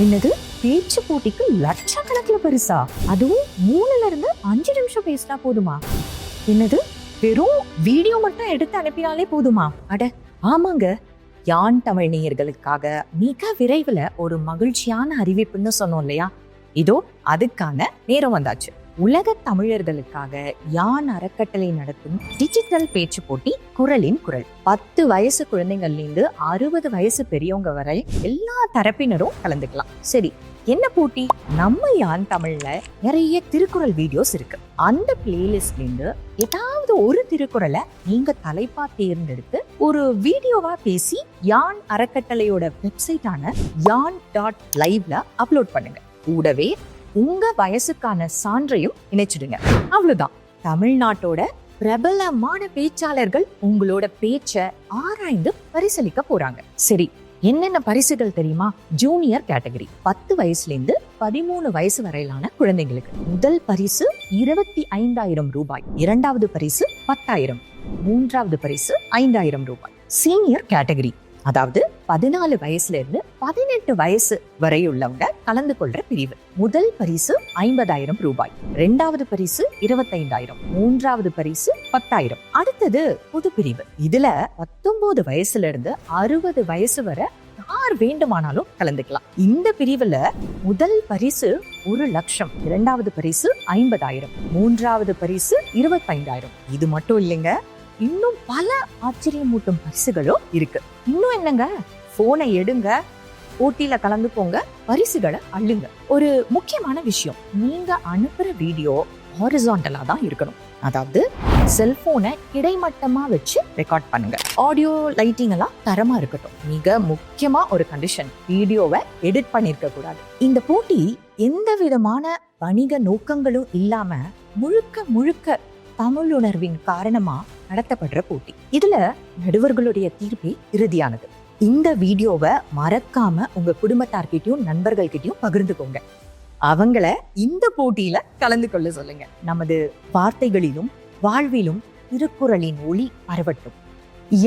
என்னது, பேச்சு போட்டிக்கு லட்சக்கணக்கில் பரிசா? அதுவும் 3ல இருந்து 5 நிமிஷம் பேசினா போதுமா? என்னது, வெறும் வீடியோ மட்டும் எடுத்து அனுப்பினாலே போதுமா? அட ஆமாங்க, யான் தமிழ் நேயர்களுக்காக மிக விரைவில் ஒரு மகிழ்ச்சியான அறிவிப்புன்னு சொன்னோம் இல்லையா? இதோ அதுக்கான நேரம் வந்தாச்சு. உலக தமிழர்களுக்காக யான் அறக்கட்டளை நடத்தும் டிஜிட்டல் பேச்சு போட்டி குரலின் குரல். 10 வயசு குழந்தைங்கள்லேருந்து 60 வயசு பெரியவங்க வரை எல்லா தரப்பினரும் கலந்துக்கலாம். சரி, என்ன போட்டி? நம்ம யான் தமிழ்ல நிறைய திருக்குறள் வீடியோஸ் இருக்கு. அந்த பிளேலிஸ்ட்ல இருந்து ஏதாவது ஒரு திருக்குறளை நீங்க தலைப்பா தேர்ந்தெடுத்து ஒரு வீடியோவா பேசி யான் அறக்கட்டளையோட வெப்சைட்டான yan.liveல அப்லோட் பண்ணுங்க. கூடவே உங்க வயசுக்கான சான்றையும் இணைச்சிடுங்க. அவ்வளவுதான். தமிழ்நாட்டோட பிரபலமான பேச்சாளர்கள் உங்களோட பேச்ச ஆராய்ந்து பரிசளிக்க போறாங்க. சரி, என்னென்ன பரிசுகள் தெரியுமா? ஜூனியர் கேட்டகரி 10 வயசுல இருந்து 13 வயசு வரையிலான குழந்தைங்களுக்கு முதல் பரிசு 25,000 ரூபாய், இரண்டாவது பரிசு 10,000, மூன்றாவது பரிசு 5,000 ரூபாய். சீனியர் கேட்டகரி, அதாவது 14 வயசுல இருந்து 18 வயசு வரை உள்ளவங்க கலந்து கொள்ற பிரிவு, முதல் பரிசு 50,000 ரூபாய், இரண்டாவது பரிசு 25,000, மூன்றாவது பரிசு 10,000. அடுத்தது பொது பிரிவு. இதுல 19 வயசுல இருந்து 60 வயசு வரை யார் வேண்டுமானாலும் கலந்துக்கலாம். இந்த பிரிவுல முதல் பரிசு 1,00,000, இரண்டாவது பரிசு 50,000, மூன்றாவது பரிசு 25,000. இது மட்டும் இல்லைங்க, இன்னும் பல ஆச்சரியமூட்டும் பரிசுகளும் இருக்கு. இன்னும் என்னங்க, போனை எடுங்க, போட்டியில கலந்துக்கோங்க, பரிசுகளை அள்ளுங்க. ஒரு முக்கியமான விஷயம், நீங்க அனுப்புற வீடியோ ஹாரிசான்டலா தான் இருக்கணும். அதாவது செல்போனை கிடைமட்டமா வச்சு ரெக்கார்ட் பண்ணுங்க. ஆடியோ லைட்டிங் எல்லாம் தரமா இருக்கட்டும். மிக முக்கியமா ஒரு கண்டிஷன், வீடியோவை எடிட் பண்ணிருக்க கூடாது. இந்த போட்டி எந்த விதமான வணிக நோக்கங்களும் இல்லாம முழுக்க முழுக்க தமிழுணர்வின் காரணமா நடத்தப்படுற போட்டி. இதுல நடுவர்களுடைய தீர்ப்பே இறுதியானது. இந்த வீடியோவை மறக்காம உங்க குடும்பத்தார்கிட்டயும் நண்பர்கள்கிட்டயும் பகிர்ந்துக்கோங்க. அவங்கள இந்த போட்டியில கலந்து கொள்ள சொல்லுங்க. நமது வார்த்தைகளிலும் வாழ்விலும் திருக்குறளின் ஒளி பரவட்டும்.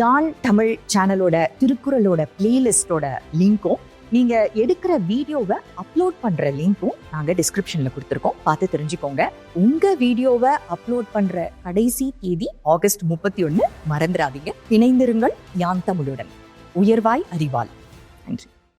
யான் தமிழ் சேனலோட திருக்குறளோட பிளேலிஸ்டோட லிங்க்கும் நீங்க எடுக்கிற வீடியோவை அப்லோட் பண்ற லிங்க்கும் நாங்க டிஸ்கிரிப்ஷன்ல கொடுத்துருக்கோம், பார்த்து தெரிஞ்சுக்கோங்க. உங்க வீடியோவை அப்லோட் பண்ற கடைசி தேதி ஆகஸ்ட் 31. மறந்துடாதீங்க. இணைந்திருங்கள் யான் தமிழுடன். உயர்வாய் அறிவால். நன்றி.